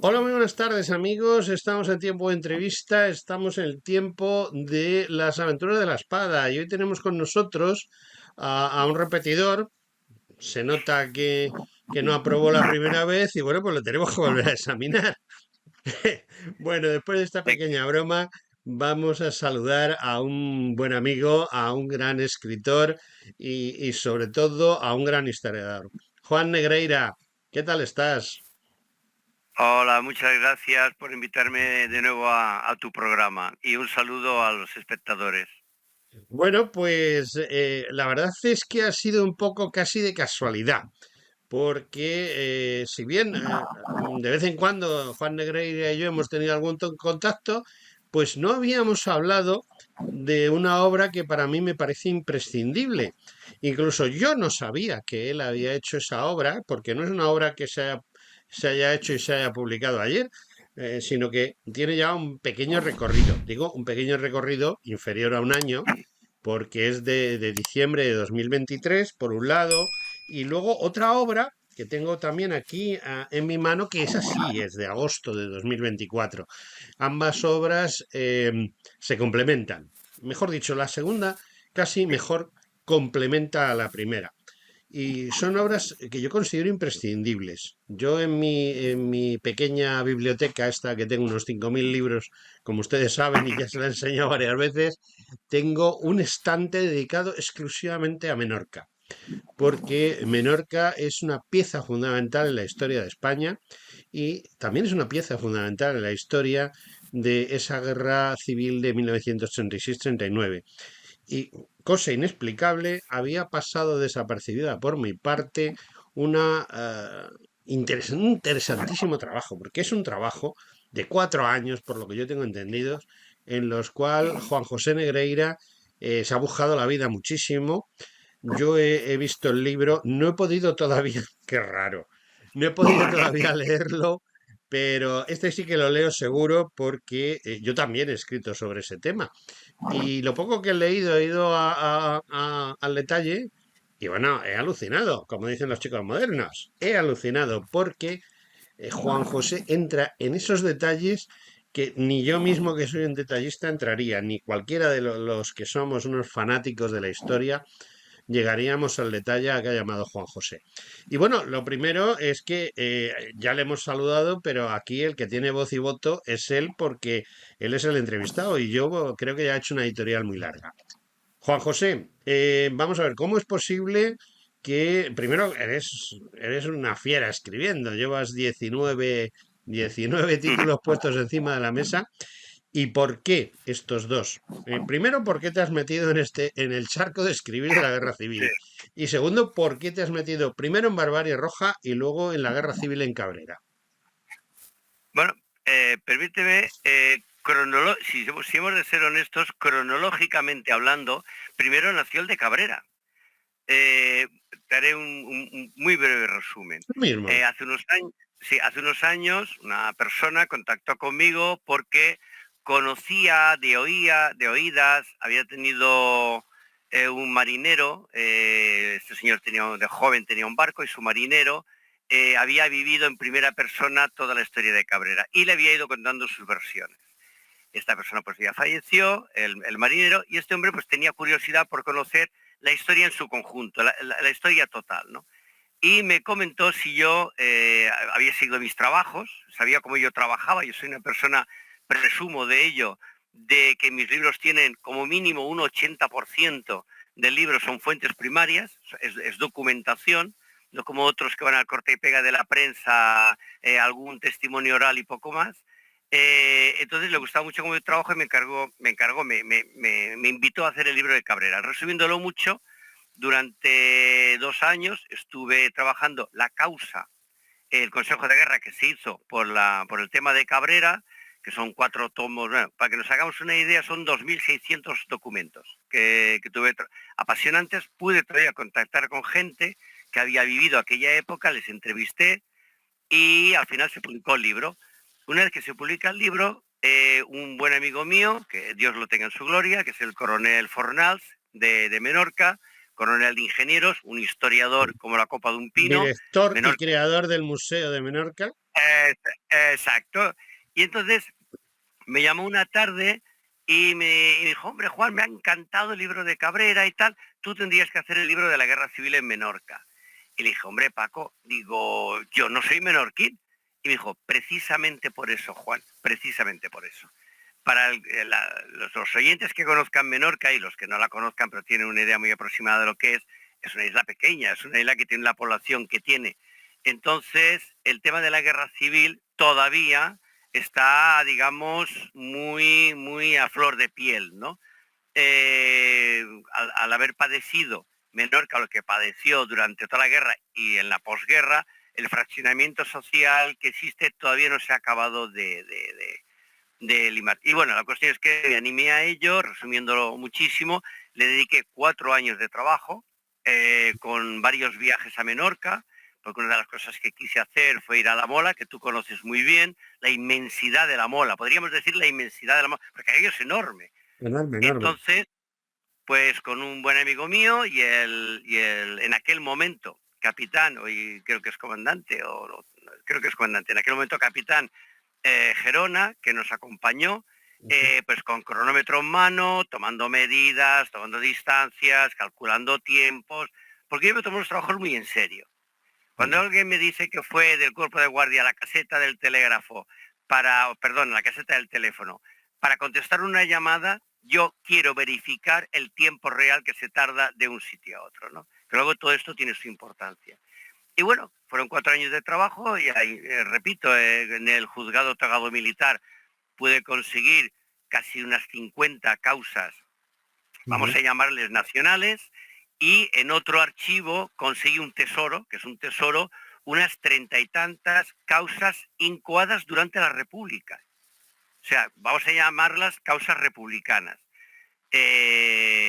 Hola, muy buenas tardes amigos. Estamos en tiempo de entrevista, estamos en el tiempo de las aventuras de la espada y hoy tenemos con nosotros a un repetidor. Se nota que no aprobó la primera vez y bueno, pues lo tenemos que volver a examinar. Bueno, después de esta pequeña broma, vamos a saludar a un buen amigo, a un gran escritor y sobre todo a un gran historiador. Juan Negreira, ¿qué tal estás? Hola, muchas gracias por invitarme de nuevo a tu programa y un saludo a los espectadores. Bueno, pues la verdad es que ha sido un poco casi de casualidad, porque si bien de vez en cuando Juan Negreira y yo hemos tenido algún contacto, pues no habíamos hablado de una obra que para mí me parece imprescindible. Incluso yo no sabía que él había hecho esa obra, porque no es una obra que se haya hecho y se haya publicado ayer, sino que tiene ya un pequeño recorrido. Digo, un pequeño recorrido inferior a un año porque es de diciembre de 2023, por un lado, y luego otra obra que tengo también aquí en mi mano, que es así, es de agosto de 2024. Ambas obras se complementan. Mejor dicho, la segunda casi mejor complementa a la primera. Y son obras que yo considero imprescindibles. Yo en mi pequeña biblioteca, esta que tengo unos 5.000 libros, como ustedes saben y ya se la he enseñado varias veces, tengo un estante dedicado exclusivamente a Menorca, porque Menorca es una pieza fundamental en la historia de España y también es una pieza fundamental en la historia de esa guerra civil de 1936-39. Y, cosa inexplicable, había pasado desapercibida por mi parte un interesantísimo trabajo, porque es un trabajo de 4 años, por lo que yo tengo entendido, en los cuales Juan José Negreira se ha buscado la vida muchísimo. Yo he visto el libro, no he podido todavía, qué raro, no he podido todavía leerlo, pero este sí que lo leo seguro porque yo también he escrito sobre ese tema. Y lo poco que he leído, he ido al detalle y bueno, he alucinado, como dicen los chicos modernos. He alucinado porque Juan José entra en esos detalles que ni yo mismo que soy un detallista entraría, ni cualquiera de los que somos unos fanáticos de la historia llegaríamos al detalle a que ha llamado Juan José. Y bueno, lo primero es que ya le hemos saludado, pero aquí el que tiene voz y voto es él porque él es el entrevistado y yo creo que ya ha hecho una editorial muy larga. Juan José, vamos a ver, ¿cómo es posible que primero eres una fiera escribiendo? Llevas 19 títulos puestos encima de la mesa. ¿Y por qué estos dos? Primero, ¿por qué te has metido en el charco de escribir de la guerra Sí. civil? Y segundo, ¿por qué te has metido primero en Barbarie Roja y luego en la guerra civil en Cabrera? Bueno, permíteme, si hemos de ser honestos, cronológicamente hablando, primero nació el de Cabrera. Eh, Te haré un muy breve resumen. Lo mismo. Hace unos años, sí, hace unos años una persona contactó conmigo porque conocía de oídas, había tenido un marinero, este señor de joven tenía un barco y su marinero había vivido en primera persona toda la historia de Cabrera y le había ido contando sus versiones. Esta persona pues ya falleció, el marinero, y este hombre pues tenía curiosidad por conocer la historia en su conjunto, la historia total, ¿no? Y me comentó si yo había seguido mis trabajos, sabía cómo yo trabajaba, yo soy una persona, presumo de ello, de que mis libros tienen como mínimo un 80% del libro son fuentes primarias, es documentación, no como otros que van al corte y pega de la prensa, algún testimonio oral y poco más. Entonces le gustaba mucho cómo yo trabajo y me invitó a hacer el libro de Cabrera. Resumiéndolo mucho, durante 2 años estuve trabajando la causa, el Consejo de Guerra que se hizo por el tema de Cabrera, que son 4 tomos. Bueno, para que nos hagamos una idea, son 2.600 documentos que tuve apasionantes. Pude todavía contactar con gente que había vivido aquella época, les entrevisté y al final se publicó el libro. Una vez que se publica el libro, un buen amigo mío, que Dios lo tenga en su gloria, que es el coronel Fornals de Menorca, coronel de ingenieros, un historiador como la copa de un pino. Director y Menorca, creador del Museo de Menorca. exacto. Y entonces me llamó una tarde y me dijo, hombre, Juan, me ha encantado el libro de Cabrera y tal, tú tendrías que hacer el libro de la Guerra Civil en Menorca. Y le dije, hombre, Paco, digo, yo no soy menorquín. Y me dijo, precisamente por eso, Juan, precisamente por eso. Para los oyentes que conozcan Menorca y los que no la conozcan, pero tienen una idea muy aproximada de lo que es una isla pequeña, es una isla que tiene la población que tiene. Entonces, el tema de la guerra civil todavía está, digamos, muy, muy a flor de piel, ¿no? Al haber padecido Menorca lo que padeció durante toda la guerra y en la posguerra, el fraccionamiento social que existe todavía no se ha acabado de limar. Y bueno, la cuestión es que me animé a ello, resumiéndolo muchísimo, le dediqué 4 años de trabajo, con varios viajes a Menorca, porque una de las cosas que quise hacer fue ir a la Mola, que tú conoces muy bien, la inmensidad de la Mola, podríamos decir la inmensidad de la Mola, porque aquello es enorme. Enorme, enorme. Entonces, pues con un buen amigo mío y en aquel momento capitán, hoy creo que es comandante, creo que es comandante, en aquel momento capitán Gerona, que nos acompañó, pues con cronómetro en mano, tomando medidas, tomando distancias, calculando tiempos, porque yo me tomo los trabajos muy en serio. Cuando alguien me dice que fue del cuerpo de guardia a la caseta del telégrafo, la caseta del teléfono, para contestar una llamada, yo quiero verificar el tiempo real que se tarda de un sitio a otro, ¿no? Pero luego todo esto tiene su importancia. Y bueno, fueron 4 años de trabajo y ahí, repito, en el juzgado togado militar pude conseguir casi unas 50 causas, vamos a llamarles nacionales, y en otro archivo conseguí un tesoro, que es un tesoro, unas 30 y tantas causas incoadas durante la República. O sea, vamos a llamarlas causas republicanas.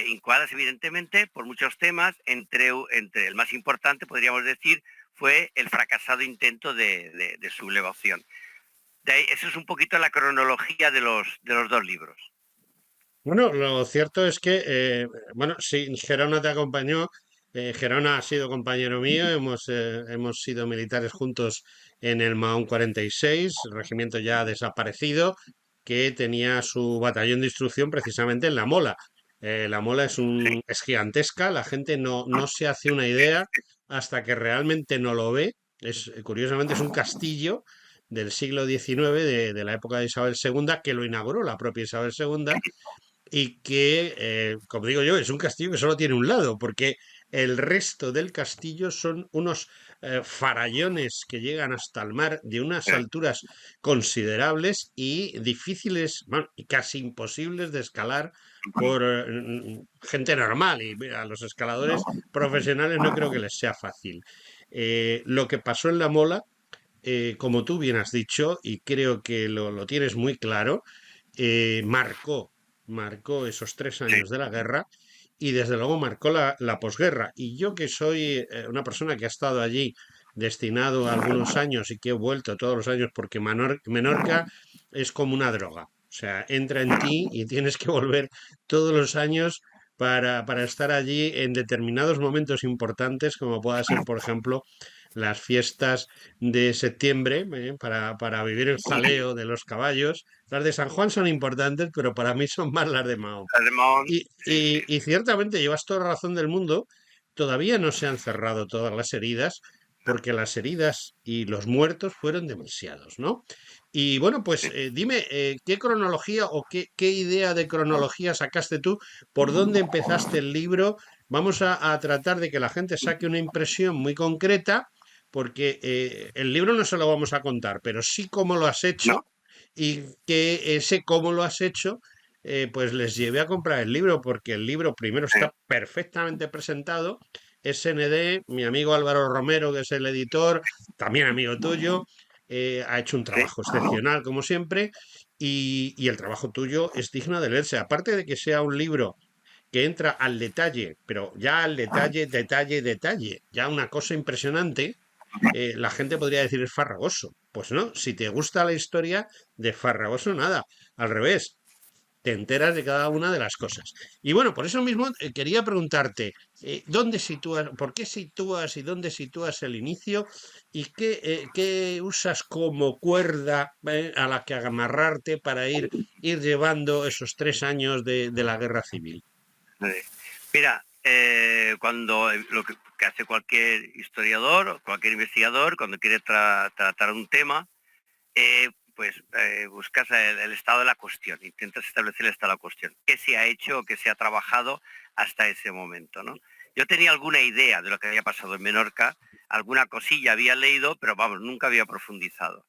Incoadas evidentemente por muchos temas, entre el más importante, podríamos decir, fue el fracasado intento de sublevación. Eso es un poquito la cronología de los 2 libros. Bueno, lo cierto es que, bueno, sí, Gerona te acompañó. Gerona ha sido compañero mío, hemos sido militares juntos en el Mahón 46, regimiento ya desaparecido, que tenía su batallón de instrucción precisamente en La Mola. La Mola Sí, es gigantesca, la gente no se hace una idea hasta que realmente no lo ve. Curiosamente, es un castillo del siglo XIX, de la época de Isabel II, que lo inauguró la propia Isabel II y que, como digo yo, es un castillo que solo tiene un lado, porque el resto del castillo son unos farallones que llegan hasta el mar de unas alturas considerables y difíciles, bueno, y casi imposibles de escalar por gente normal, y a los escaladores profesionales no creo que les sea fácil. Lo que pasó en La Mola, como tú bien has dicho, y creo que lo tienes muy claro, marcó esos 3 años de la guerra y desde luego marcó la posguerra. Y yo que soy una persona que ha estado allí destinado algunos años y que he vuelto todos los años porque Menorca es como una droga. O sea, entra en ti y tienes que volver todos los años para estar allí en determinados momentos importantes, como pueda ser, por ejemplo, las fiestas de septiembre, para vivir el jaleo de los caballos. Las de San Juan son importantes, pero para mí son más las de Mahón. Además, Y, sí, sí. y ciertamente llevas toda la razón del mundo, todavía no se han cerrado todas las heridas, porque las heridas y los muertos fueron demasiados, ¿no? Y bueno, pues Sí. dime, ¿qué cronología o qué idea de cronología sacaste tú? ¿Por dónde empezaste el libro? Vamos a tratar de que la gente saque una impresión muy concreta, porque el libro no se lo vamos a contar, pero sí cómo lo has No, hecho y que ese cómo lo has hecho pues les llevé a comprar el libro, porque el libro primero sí, está perfectamente presentado. SND, mi amigo Álvaro Romero, que es el editor, también amigo tuyo, ha hecho un sí. trabajo excepcional, como siempre. y el trabajo tuyo es digno de leerse. Aparte de que sea un libro que entra al detalle, pero ya al detalle, detalle, detalle, ya una cosa impresionante, la gente podría decir es farragoso. Pues no, si te gusta la historia, de farragoso nada. Al revés, te enteras de cada una de las cosas. Y bueno, por eso mismo quería preguntarte, ¿dónde sitúas, por qué sitúas y dónde sitúas el inicio y qué usas como cuerda a la que amarrarte para ir llevando esos 3 años de la guerra civil? Eh, Mira, cuando que hace cualquier historiador o cualquier investigador, cuando quiere tratar un tema, buscas el estado de la cuestión, intentas establecer el estado de la cuestión, qué se ha hecho o qué se ha trabajado hasta ese momento, ¿no? Yo tenía alguna idea de lo que había pasado en Menorca, alguna cosilla había leído, pero vamos, nunca había profundizado.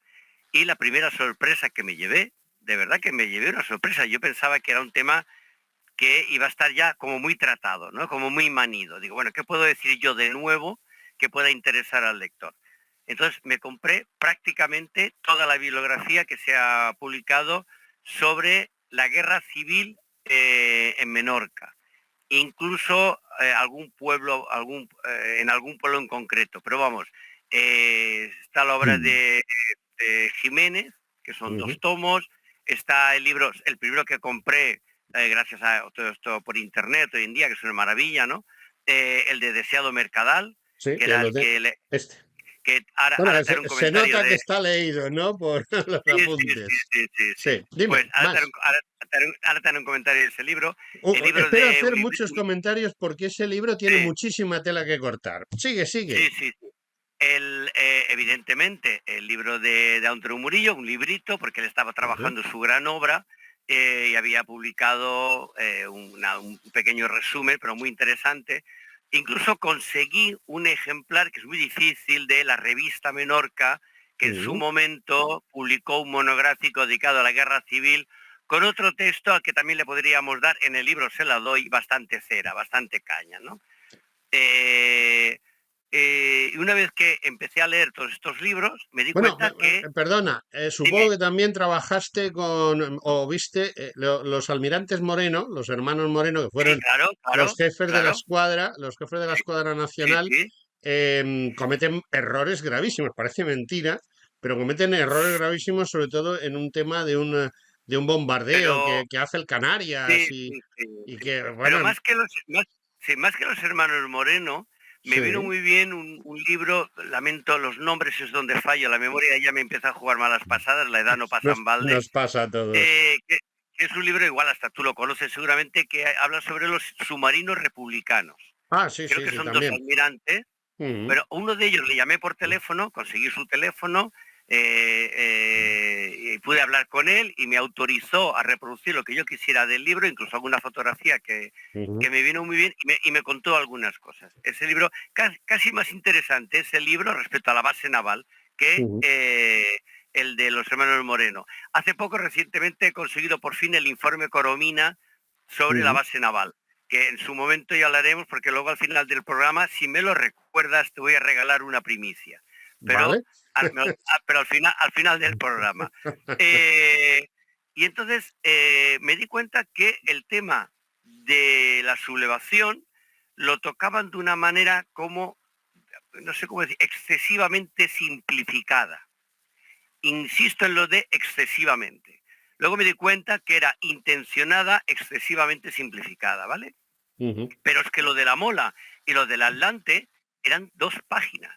Y la primera sorpresa que me llevé, de verdad que me llevé una sorpresa, yo pensaba que era un tema que iba a estar ya como muy tratado, ¿no? Como muy manido. Digo, bueno, ¿qué puedo decir yo de nuevo que pueda interesar al lector? Entonces me compré prácticamente toda la bibliografía que se ha publicado sobre la guerra civil en Menorca, incluso en algún pueblo en concreto. Pero vamos, está la obra Mm. de Jiménez, que son 2 tomos, está el primero que compré, gracias a todo esto por internet hoy en día, que es una maravilla, ¿no? El de Deseado Mercadal, Sí, que que era lo el de este. que Bueno, ahora te haré un se comentario nota que de... está leído, ¿no? Por los Sí, sí, sí, apuntes. sí, sí, sí. Sí, dime, Pues más. ahora te haré un comentario de ese libro. El libro Espero de hacer muchos comentarios porque ese libro tiene sí, muchísima tela que cortar. Sigue, sigue. sí, sí. Evidentemente, el libro de Andreu Murillo, un librito, porque él estaba Ajá. trabajando su gran obra y había publicado un pequeño resumen, pero muy interesante. Incluso conseguí un ejemplar, que es muy difícil, de la revista Menorca, que en su Mm. momento publicó un monográfico dedicado a la guerra civil, con otro texto al que también le podríamos dar, en el libro se la doy, bastante cera, bastante caña, ¿no? Eh, y una vez que empecé a leer todos estos libros, me di Bueno, cuenta que... perdona, Dime. supongo que también trabajaste con, o viste, los almirantes Moreno, los hermanos Moreno, que Sí, fueron claro, los claro, jefes de la claro. escuadra, los jefes de la Sí, escuadra sí, nacional, sí. cometen errores gravísimos, parece mentira, pero cometen errores gravísimos, sobre todo en un tema de un bombardeo Pero que hace el Canarias sí, sí, sí, y sí. que, Pero bueno, más que los hermanos Moreno, me vino sí, muy bien un libro, lamento los nombres, es donde fallo, la memoria ya me empieza a jugar malas pasadas, la edad no pasa en balde, nos pasa a todos. que es un libro, igual hasta tú lo conoces seguramente, que habla sobre los submarinos republicanos. Ah, sí, Creo sí, que sí, son 2 también. almirantes. Mm, Pero uno de ellos le llamé por teléfono, conseguí su teléfono, y pude hablar con él y me autorizó a reproducir lo que yo quisiera del libro, incluso alguna fotografía que ujú, me vino muy bien y me contó algunas cosas. Ese libro, casi más interesante ese libro respecto a la base naval que ujú, el de los hermanos Moreno. Hace poco, recientemente, he conseguido por fin el informe Coromina sobre la ujú. base naval, que en su momento ya hablaremos, porque luego al final del programa, si me lo recuerdas, te voy a regalar una primicia. Pero Vale. al final del programa. Eh, y entonces me di cuenta que el tema de la sublevación lo tocaban de una manera como, no sé cómo decir, excesivamente simplificada. Insisto en lo de excesivamente. Luego me di cuenta que era intencionada, excesivamente simplificada, ¿vale? Ujú, Pero es que lo de la Mola y lo del Atlante eran 2 páginas.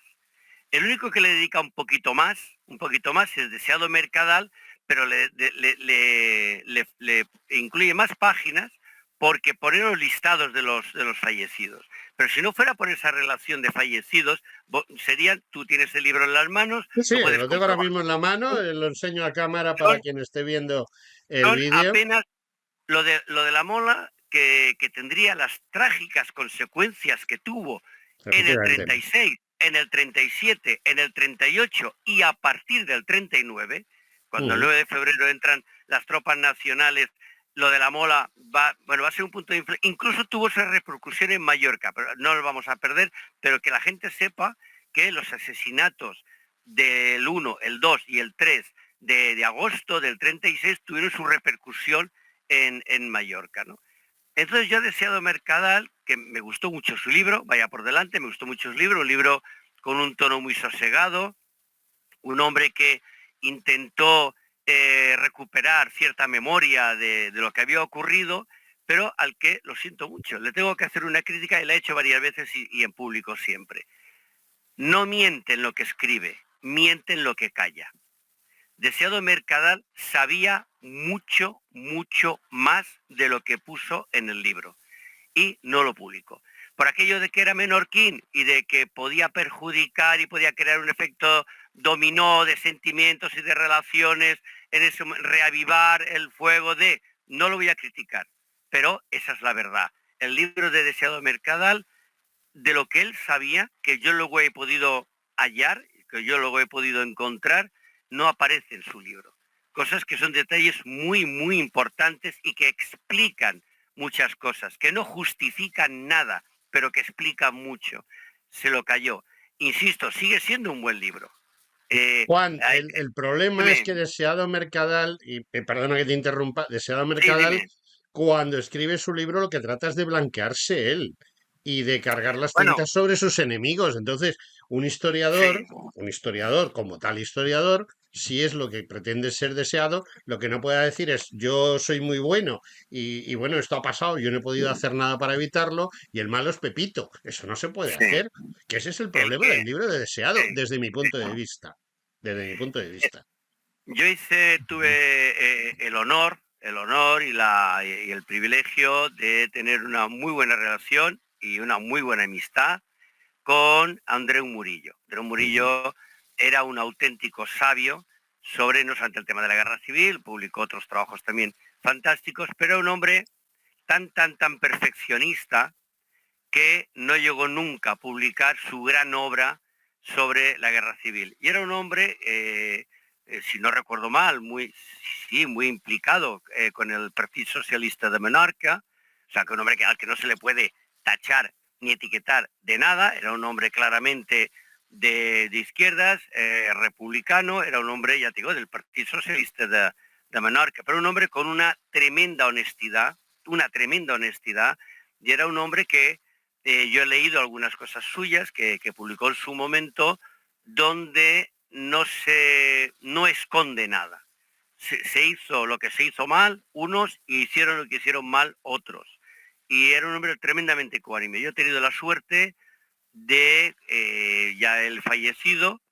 El único que le dedica un poquito más es Deseado Mercadal, pero le incluye más páginas porque pone los listados de los fallecidos. Pero si no fuera por esa relación de fallecidos, tú tienes el libro en las manos, sí, sí, lo puedes lo tengo ahora comprobar. mismo en la mano, lo enseño a cámara para Son, quien esté viendo el son vídeo. apenas lo de la Mola, que tendría las trágicas consecuencias que tuvo en el Efectivamente. 36, en el 37, en el 38 y a partir del 39, cuando el Ujú, 9 de febrero entran las tropas nacionales, lo de la Mola va a ser un punto de inflexión. Incluso tuvo esa repercusión en Mallorca, pero no lo vamos a perder, pero que la gente sepa que los asesinatos del 1, el 2 y el 3 de agosto del 36 tuvieron su repercusión en Mallorca, ¿no? Entonces yo Deseado Mercadal, que me gustó mucho su libro, vaya por delante, me gustó mucho su libro, un libro con un tono muy sosegado, un hombre que intentó recuperar cierta memoria de lo que había ocurrido, pero al que, lo siento mucho, le tengo que hacer una crítica y la he hecho varias veces y en público siempre. No miente en lo que escribe, miente en lo que calla. Deseado Mercadal sabía mucho, mucho más de lo que puso en el libro y no lo publicó. Por aquello de que era menorquín y de que podía perjudicar y podía crear un efecto dominó de sentimientos y de relaciones, en eso reavivar el fuego de... No lo voy a criticar, pero esa es la verdad. El libro de Deseado Mercadal, de lo que él sabía, que yo luego he podido hallar, que yo luego he podido encontrar, no aparece en su libro. Cosas que son detalles muy, muy importantes y que explican muchas cosas, que no justifican nada, pero que explican mucho. Se lo cayó. Insisto, sigue siendo un buen libro. Juan, el problema es Dime, que Deseado Mercadal, y perdona que te interrumpa, Deseado sí, Mercadal, dime. cuando escribe su libro, lo que trata es de blanquearse él y de cargar las Bueno, tintas sobre sus enemigos. Entonces, sí, un historiador como tal historiador, si es lo que pretende ser deseado, lo que no pueda decir es yo soy muy bueno y bueno, esto ha pasado, yo no he podido hacer nada para evitarlo y el malo es Pepito. Eso no se puede sí. hacer, que ese es el El problema que, del libro de Deseado, sí, desde mi sí. punto de vista. Desde mi punto de vista. Yo tuve el honor y el privilegio de tener una muy buena relación y una muy buena amistad con Andreu Murillo. Andreu Ujú. Murillo era un auténtico sabio sobre, no solamente el tema de la guerra civil, publicó otros trabajos también fantásticos, pero un hombre tan, tan, tan perfeccionista que no llegó nunca a publicar su gran obra sobre la guerra civil. Y era un hombre, si no recuerdo mal, sí, muy implicado con el Partido Socialista de Menorca, o sea, que un hombre al que no se le puede tachar ni etiquetar de nada, era un hombre claramente de izquierdas, republicano, era un hombre, ya te digo, del Partido Socialista de Menorca, pero un hombre con una tremenda honestidad, y era un hombre que yo he leído algunas cosas suyas que publicó en su momento donde no esconde nada. Se hizo lo que se hizo mal unos y hicieron lo que hicieron mal otros. Y era un hombre tremendamente ecuánime. Yo he tenido la suerte de, ya el fallecido,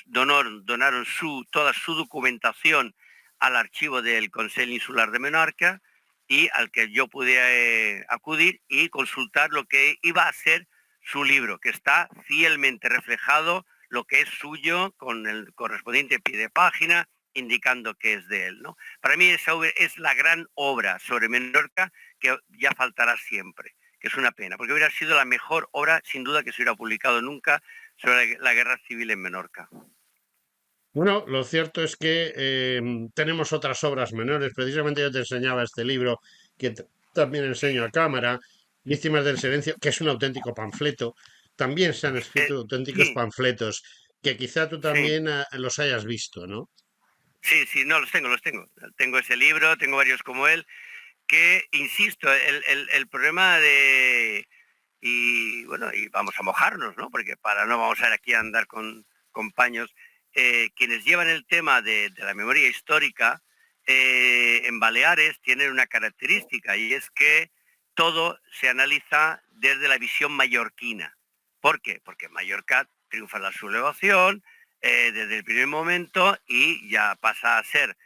donaron toda su documentación al archivo del Consell Insular de Menorca y al que yo pude acudir y consultar lo que iba a ser su libro, que está fielmente reflejado lo que es suyo con el correspondiente pie de página indicando que es de él, ¿no? Para mí esa es la gran obra sobre Menorca que ya faltará siempre, que es una pena, porque hubiera sido la mejor obra, sin duda, que se hubiera publicado nunca sobre la guerra civil en Menorca. Bueno, lo cierto es que tenemos otras obras menores. Precisamente yo te enseñaba este libro que también enseño a cámara, Víctimas del Silencio, que es un auténtico panfleto. También se han escrito auténticos Sí, panfletos que quizá tú sí, también los hayas visto, ¿no? sí, sí, no, los tengo, los tengo. Tengo ese libro, tengo varios como él, que, insisto, el problema de... Y bueno, y vamos a mojarnos, ¿no? Porque no vamos a ir aquí a andar con paños. Quienes llevan el tema de la memoria histórica en Baleares tienen una característica y es que todo se analiza desde la visión mallorquina. ¿Por qué? Porque en Mallorca triunfa la sublevación desde el primer momento y ya pasa a ser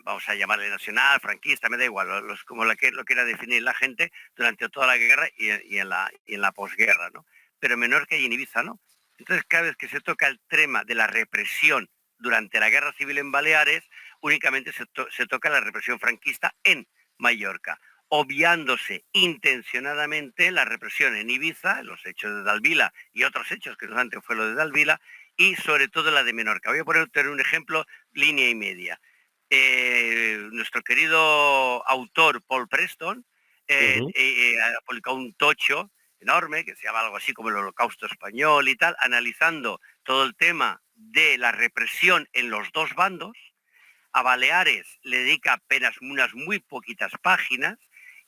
vamos a llamarle nacional, franquista, me da igual, como lo quiera definir la gente, durante toda la guerra y en la posguerra, ¿no? Pero en Menorca y en Ibiza, ¿no? Entonces, cada vez que se toca el tema de la represión durante la guerra civil en Baleares, únicamente se toca la represión franquista en Mallorca, obviándose intencionadamente la represión en Ibiza, los hechos de Dalvila y otros hechos, que no antes fue lo de Dalvila, y sobre todo la de Menorca. Voy a poner un ejemplo, línea y media. Nuestro querido autor Paul Preston Ujú. ha publicado un tocho enorme que se llama algo así como el Holocausto Español y tal, analizando todo el tema de la represión en los dos bandos. A Baleares le dedica apenas unas muy poquitas páginas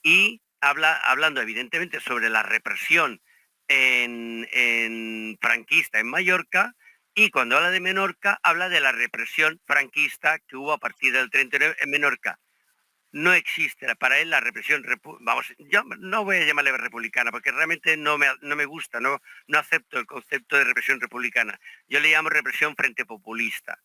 y hablando evidentemente sobre la represión en franquista en Mallorca, y cuando habla de Menorca habla de la represión franquista que hubo a partir del 39 en Menorca. No existe para él la represión, vamos, yo no voy a llamarle republicana porque realmente no me gusta, no acepto el concepto de represión republicana. Yo le llamo represión frente populista,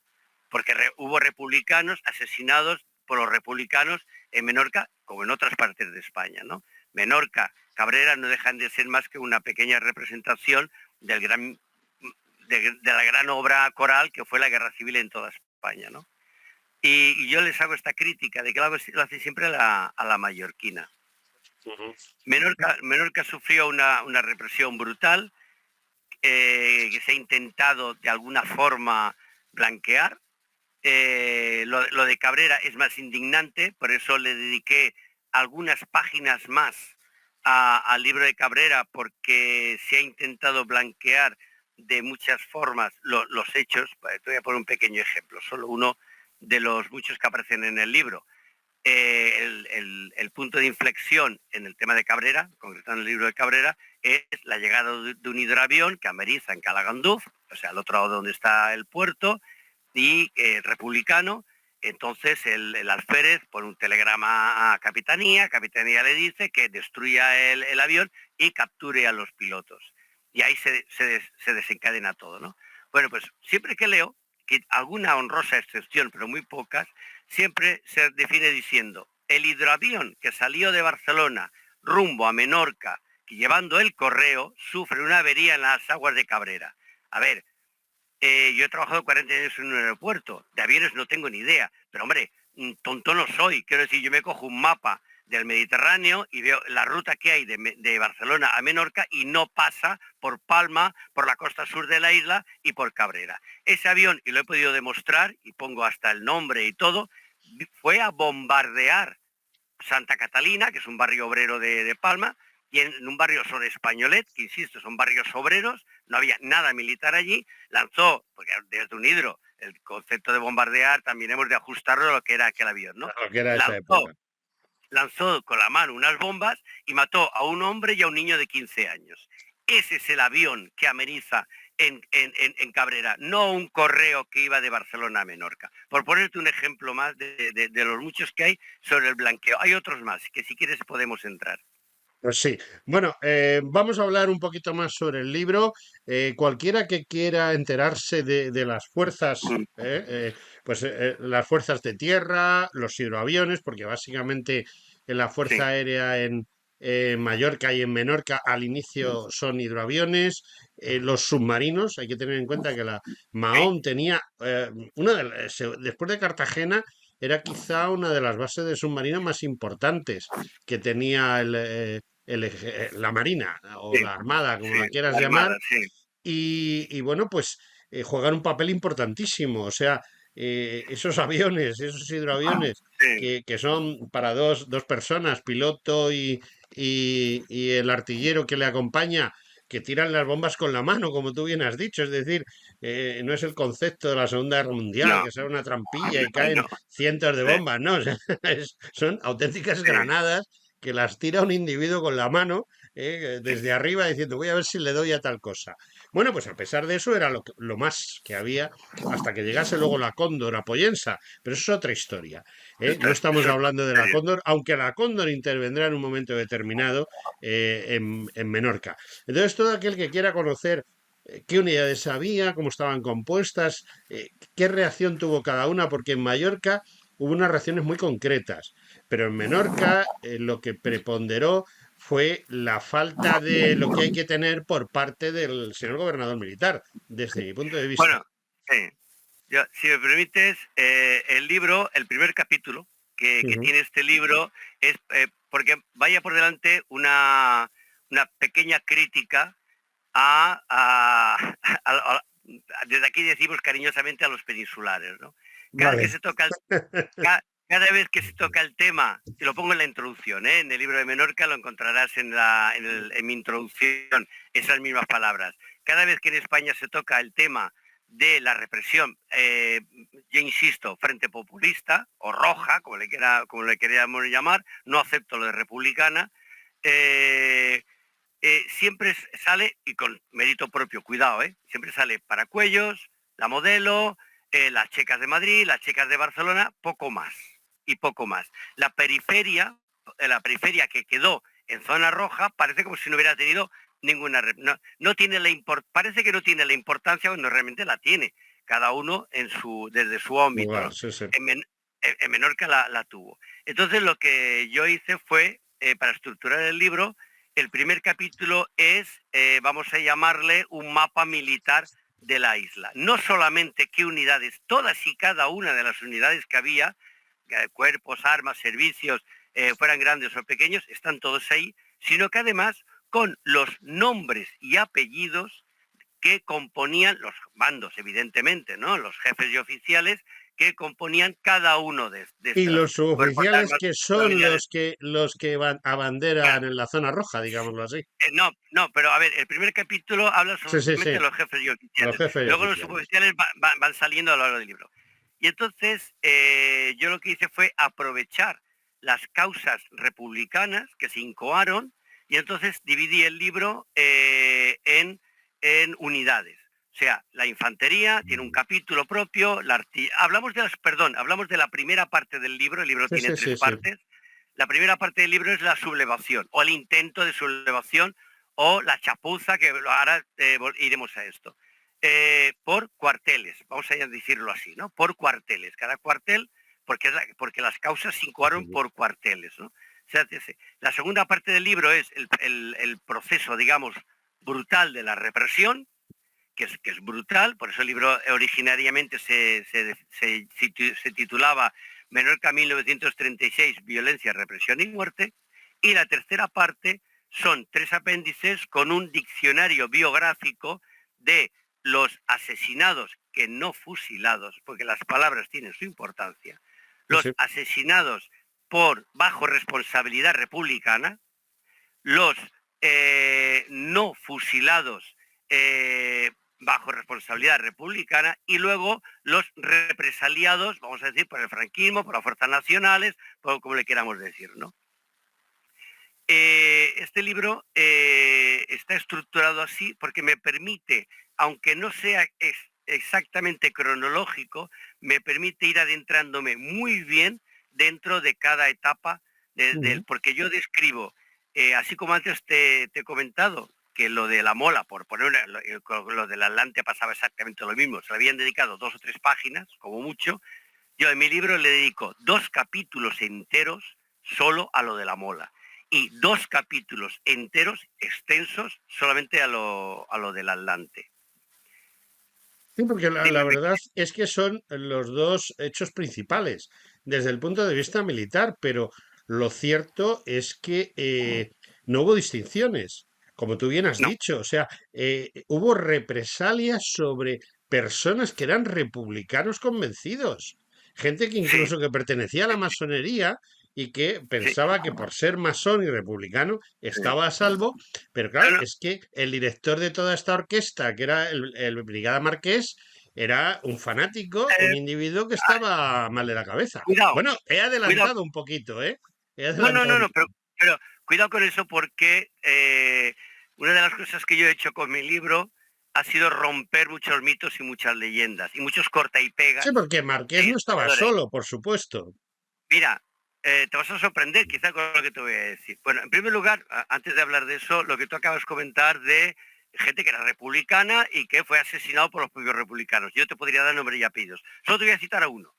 porque hubo republicanos asesinados por los republicanos en Menorca como en otras partes de España, ¿no? Menorca, Cabrera no dejan de ser más que una pequeña representación de la gran obra coral que fue la Guerra Civil en toda España, ¿no? Y yo les hago esta crítica de que lo hace siempre a la mallorquina. Ujú. Menorca sufrió una represión brutal que se ha intentado de alguna forma blanquear. Lo de Cabrera es más indignante, por eso le dediqué algunas páginas más al libro de Cabrera, porque se ha intentado blanquear de muchas formas los hechos. Te voy a poner un pequeño ejemplo, solo uno de los muchos que aparecen en el libro. El punto de inflexión en el tema de Cabrera, concretando el libro de Cabrera, es la llegada de un hidroavión que ameriza en Calagandús, o sea, al otro lado donde está el puerto, y republicano. Entonces el alférez pone un telegrama a Capitanía le dice que destruya el avión y capture a los pilotos. Y ahí se desencadena todo, ¿no? Bueno, pues siempre que leo, que alguna honrosa excepción, pero muy pocas, siempre se define diciendo: el hidroavión que salió de Barcelona rumbo a Menorca, llevando el correo, sufre una avería en las aguas de Cabrera. A ver, yo he trabajado 40 años en un aeropuerto, de aviones no tengo ni idea, pero hombre, tonto no soy. Quiero decir, yo me cojo un mapa del Mediterráneo y veo la ruta que hay de Barcelona a Menorca y no pasa por Palma, por la costa sur de la isla y por Cabrera. Ese avión, y lo he podido demostrar, y pongo hasta el nombre y todo, fue a bombardear Santa Catalina, que es un barrio obrero de Palma, y en un barrio sobre Españolet, que insisto, son barrios obreros, no había nada militar allí, lanzó, porque desde un hidro, el concepto de bombardear también hemos de ajustarlo a lo que era aquel avión, ¿no? Lo que era esa Lanzó, época. lanzó con la mano unas bombas y mató a un hombre y a un niño de 15 años. Ese es el avión que ameniza en Cabrera, no un correo que iba de Barcelona a Menorca. Por ponerte un ejemplo más de los muchos que hay sobre el blanqueo. Hay otros más, que si quieres podemos entrar. Pues sí. Bueno, vamos a hablar un poquito más sobre el libro. Cualquiera que quiera enterarse de las fuerzas, pues las fuerzas de tierra, los hidroaviones, porque básicamente en la Fuerza Sí, Aérea en Mallorca y en Menorca al inicio son hidroaviones, los submarinos. Hay que tener en cuenta que la sí, Mahón tenía después de Cartagena. Era quizá una de las bases de submarinos más importantes que tenía la Marina o sí, la Armada, como sí, la quieras la llamar, Armada, sí, y bueno, pues juegan un papel importantísimo. O sea, esos aviones, esos hidroaviones sí, que son para dos personas, piloto y el artillero que le acompaña, que tiran las bombas con la mano, como tú bien has dicho. Es decir, no es el concepto de la Segunda Guerra Mundial, no, que sea una trampilla y caen no, cientos de sí, bombas, ¿no? O sea, son auténticas sí, granadas que las tira un individuo con la mano desde arriba diciendo voy a ver si le doy a tal cosa. Bueno, pues a pesar de eso era lo más que había hasta que llegase luego la Cóndor a Pollensa, pero eso es otra historia. No estamos eso es hablando de la serio. Cóndor, aunque la Cóndor intervendrá en un momento determinado en Menorca. Entonces, todo aquel que quiera conocer qué unidades había, cómo estaban compuestas, qué reacción tuvo cada una, porque en Mallorca hubo unas reacciones muy concretas, pero en Menorca lo que preponderó fue la falta de lo que hay que tener por parte del señor gobernador militar, desde mi punto de vista. Bueno, sí, si me permites, el libro, el primer capítulo que Ujú. tiene este libro es, porque vaya por delante una pequeña crítica desde aquí decimos cariñosamente a los peninsulares, ¿no? Cada que Vale. se toca cada vez que se toca el tema, te lo pongo en la introducción, ¿eh? En el libro de Menorca lo encontrarás en mi introducción, esas mismas palabras. Cada vez que en España se toca el tema de la represión, yo insisto, frente populista o roja, como le queríamos llamar, no acepto lo de republicana, siempre sale, y con mérito propio, cuidado, siempre sale Paracuellos, La Modelo, las checas de Madrid, las checas de Barcelona, poco más, y poco más. La periferia que quedó en zona roja parece como si no hubiera tenido ninguna... No tiene parece que no tiene la importancia cuando realmente la tiene, cada uno desde su ámbito, Lugar, ¿no? sí, sí. En Menorca la tuvo. Entonces lo que yo hice fue, para estructurar el libro, el primer capítulo es, vamos a llamarle, un mapa militar de la isla. No solamente qué unidades, todas y cada una de las unidades que había, cuerpos, armas, servicios, fueran grandes o pequeños, están todos ahí, sino que además con los nombres y apellidos que componían los mandos, evidentemente, ¿no? Los jefes y oficiales que componían cada uno de Y estos los cuerpos, suboficiales armas, que son unidades. los que abanderan Claro, en la zona roja, digámoslo así. no, no, pero a ver, el primer capítulo habla Sí, sí, solamente sí. de los jefes y Los oficiales. jefes y Luego los oficiales. suboficiales van saliendo a lo largo del libro. Y entonces yo lo que hice fue aprovechar las causas republicanas que se incoaron y entonces dividí el libro en unidades. O sea, la infantería tiene un capítulo propio, hablamos de la primera parte del libro, el libro Sí, tiene sí, tres sí, sí. partes. La primera parte del libro es la sublevación, o el intento de sublevación, o la chapuza, que ahora iremos a esto. Por cuarteles, vamos a decirlo así, ¿no? Por cuarteles. Cada cuartel, porque las causas se incoaron por cuarteles, ¿no? O sea, la segunda parte del libro es el proceso, digamos, brutal de la represión, que es brutal, por eso el libro originariamente se titulaba Menorca 1936, Violencia, Represión y Muerte, y la tercera parte son 3 apéndices con un diccionario biográfico de los asesinados, que no fusilados, porque las palabras tienen su importancia, Sí, los sí. asesinados bajo responsabilidad republicana, los no fusilados bajo responsabilidad republicana y luego los represaliados, vamos a decir, por el franquismo, por las fuerzas nacionales, por como le queramos decir, ¿no? Este libro está estructurado así porque me permite, aunque no sea exactamente cronológico, me permite ir adentrándome muy bien dentro de cada etapa Ujú. porque yo describo, así como antes te he comentado, que lo de la mola, por poner lo del Atlante pasaba exactamente lo mismo, se le habían dedicado 2 o 3 páginas, como mucho, yo en mi libro le dedico 2 capítulos enteros solo a lo de la mola y 2 capítulos enteros extensos solamente a lo del Atlante. Sí, porque la Dime, verdad es que son los dos hechos principales desde el punto de vista militar, pero lo cierto es que no hubo distinciones, como tú bien has no, dicho, o sea, hubo represalias sobre personas que eran republicanos convencidos, gente que sí, incluso que pertenecía a la masonería y que sí, pensaba que por ser masón y republicano sí. estaba a salvo, pero No, claro, no, es que el director de toda esta orquesta, que era el Brigada Marqués, era un fanático, un eh, individuo que estaba mal de la cabeza. cuidado, Bueno, he cuidado. adelantado un poquito, ¿eh? He No, no, adelantado no, un no, poco. pero cuidado con eso porque una de las cosas que yo he hecho con mi libro ha sido romper muchos mitos y muchas leyendas y muchos corta y Sí, pegas porque Marqués de no estaba historiadores. solo, por supuesto. Mira, te vas a sorprender quizá con lo que te voy a decir. Bueno, en primer lugar, antes de hablar de eso, lo que tú acabas de comentar de gente que era republicana y que fue asesinado por los propios republicanos. Yo te podría dar nombre y apellidos. Solo te voy a citar a uno.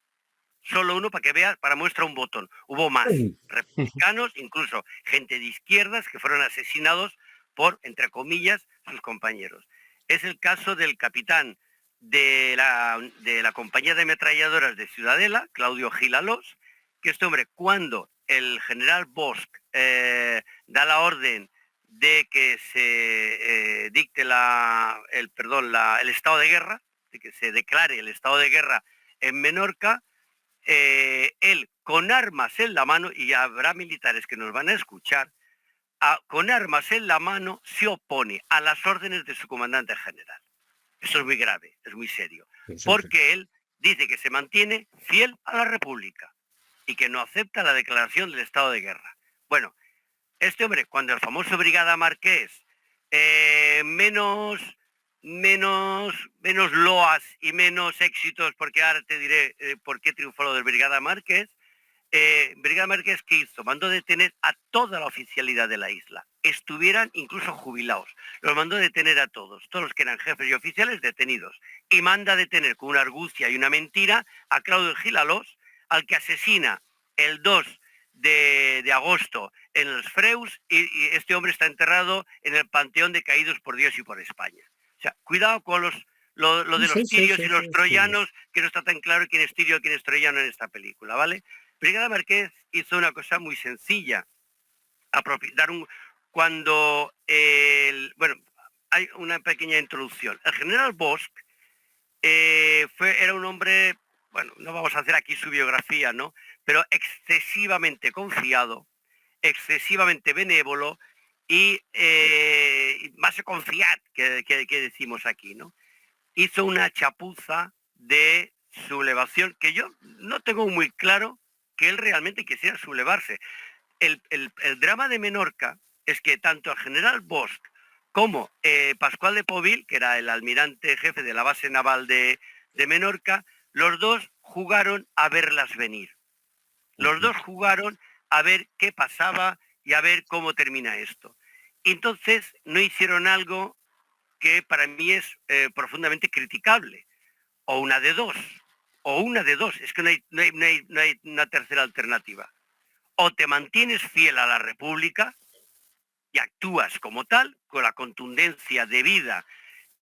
Solo uno para que veas, para muestra un botón. Hubo más republicanos, incluso gente de izquierdas que fueron asesinados por, entre comillas, sus compañeros. Es el caso del capitán de la compañía de ametralladoras de Ciudadela, Claudio Gilalós, que este hombre, cuando el general Bosch da la orden de que se dicte el estado de guerra, de que se declare el estado de guerra en Menorca, él con armas en la mano, y habrá militares que nos van a escuchar, con armas en la mano se opone a las órdenes de su comandante general. Eso es muy grave, es muy serio, Sí, sí, sí. porque él dice que se mantiene fiel a la República y que no acepta la declaración del estado de guerra. Bueno, este hombre, cuando el famoso Brigada Marqués, menos loas y menos éxitos, porque ahora te diré por qué triunfó lo del Brigada Marqués. Brigada Marqués, ¿qué hizo? Mandó detener a toda la oficialidad de la isla. Estuvieran incluso jubilados. Los mandó detener a todos los que eran jefes y oficiales detenidos. Y manda detener con una argucia y una mentira a Claudio Gilalós, al que asesina el 2 de agosto en los Freus, y este hombre está enterrado en el Panteón de Caídos por Dios y por España. O sea, cuidado con lo de Sí, los sí, tirios sí, y sí, los sí. troyanos, que no está tan claro quién es tirio y quién es troyano en esta película, ¿vale? Brigada Marqués hizo una cosa muy sencilla, dar cuando bueno, hay una pequeña introducción. El general Bosch era un hombre, bueno, no vamos a hacer aquí su biografía, ¿no? Pero excesivamente confiado, excesivamente benévolo y más confiat que decimos aquí, ¿no? Hizo una chapuza de sublevación que yo no tengo muy claro que él realmente quisiera sublevarse. El drama de Menorca es que tanto el general Bosch como Pascual de Povil, que era el almirante jefe de la base naval de Menorca, los dos jugaron a verlas venir. Los Ujú. dos jugaron a ver qué pasaba y a ver cómo termina esto. Entonces no hicieron algo que para mí es profundamente criticable. O una de dos. O una de dos. Es que no hay una tercera alternativa. O te mantienes fiel a la República y actúas como tal, con la contundencia debida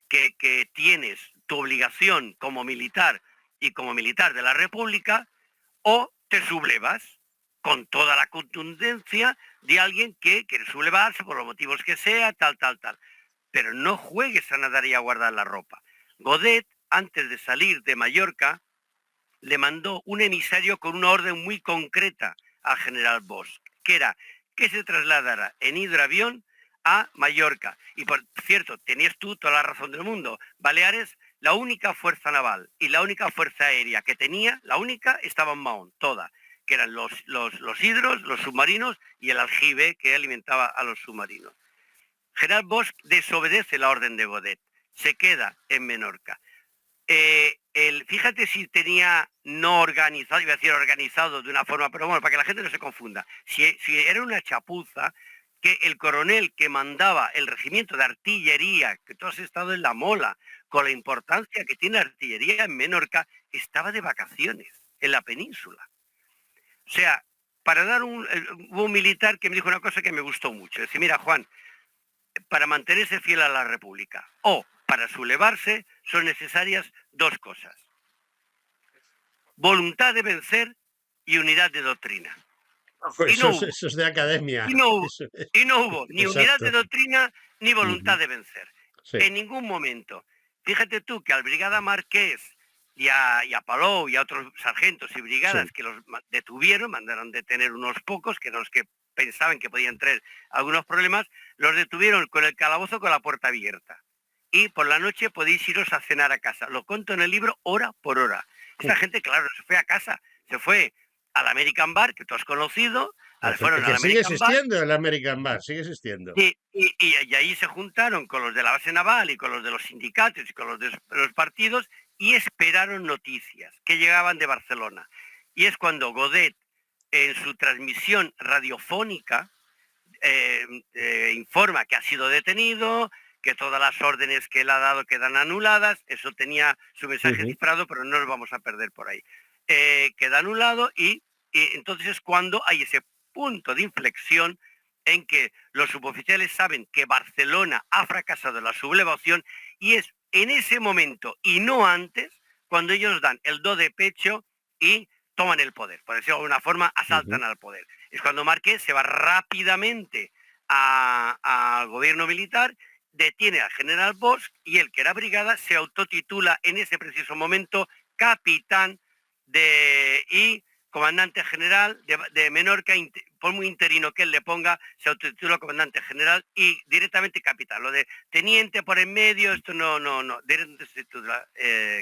que tienes tu obligación como militar y como militar de la República, o te sublevas con toda la contundencia de alguien que quiere sublevarse por los motivos que sea, tal, tal, tal. Pero no juegues a nadar y a guardar la ropa. Godet, antes de salir de Mallorca, le mandó un emisario con una orden muy concreta al general Bosch, que era que se trasladara en hidroavión a Mallorca. Y por cierto, tenías tú toda la razón del mundo. Baleares, la única fuerza naval y la única fuerza aérea que tenía, la única, estaba en Mahón, toda, que eran los hidros, los submarinos y el aljibe que alimentaba a los submarinos. General Bosch desobedece la orden de Godet, se queda en Menorca. Fíjate si tenía no organizado, iba a decir organizado de una forma, pero bueno, para que la gente no se confunda. Si era una chapuza, que el coronel que mandaba el regimiento de artillería, que tú has estado en La Mola, con la importancia que tiene artillería en Menorca, estaba de vacaciones en la península. O sea, para dar hubo un militar que me dijo una cosa que me gustó mucho. Dice, mira, Juan, para mantenerse fiel a la República o para sublevarse son necesarias dos cosas: voluntad de vencer y unidad de doctrina. Ojo, Y no eso hubo, es de academia. y no hubo, Eso es. y no hubo ni unidad de Exacto. doctrina ni voluntad Ujú. de vencer. Sí, En ningún momento. Fíjate tú que al Brigada Marqués y a Palou y a otros sargentos y sí. brigadas que los detuvieron, mandaron detener unos pocos, que eran los que pensaban que podían traer algunos problemas, los detuvieron con el calabozo con la puerta abierta. Y por la noche podéis iros a cenar a casa. Lo cuento en el libro hora por hora. Esta gente, claro, se fue a casa, se fue al American Bar, que tú has conocido, fueron al Que sigue American Bar, existiendo el American Bar, sigue existiendo. y ahí se juntaron con los de la base naval y con los de los sindicatos y con los de los partidos y esperaron noticias que llegaban de Barcelona. Y es cuando Godet, en su transmisión radiofónica, informa que ha sido detenido, que todas las órdenes que él ha dado quedan anuladas. Eso tenía su mensaje Ujú. cifrado, pero no lo vamos a perder por ahí. Queda anulado y entonces es cuando hay ese punto de inflexión en que los suboficiales saben que Barcelona ha fracasado en la sublevación, y es en ese momento y no antes cuando ellos dan el do de pecho y toman el poder. Por decirlo de alguna forma, Ujú. asaltan al poder. Es cuando Márquez se va rápidamente al gobierno militar, detiene al general Bosch y el que era brigada se autotitula en ese preciso momento capitán y comandante general de Menorca, por muy interino que él le ponga, se autotitula comandante general y directamente capitán. Lo de teniente por en medio, esto no, directamente se titula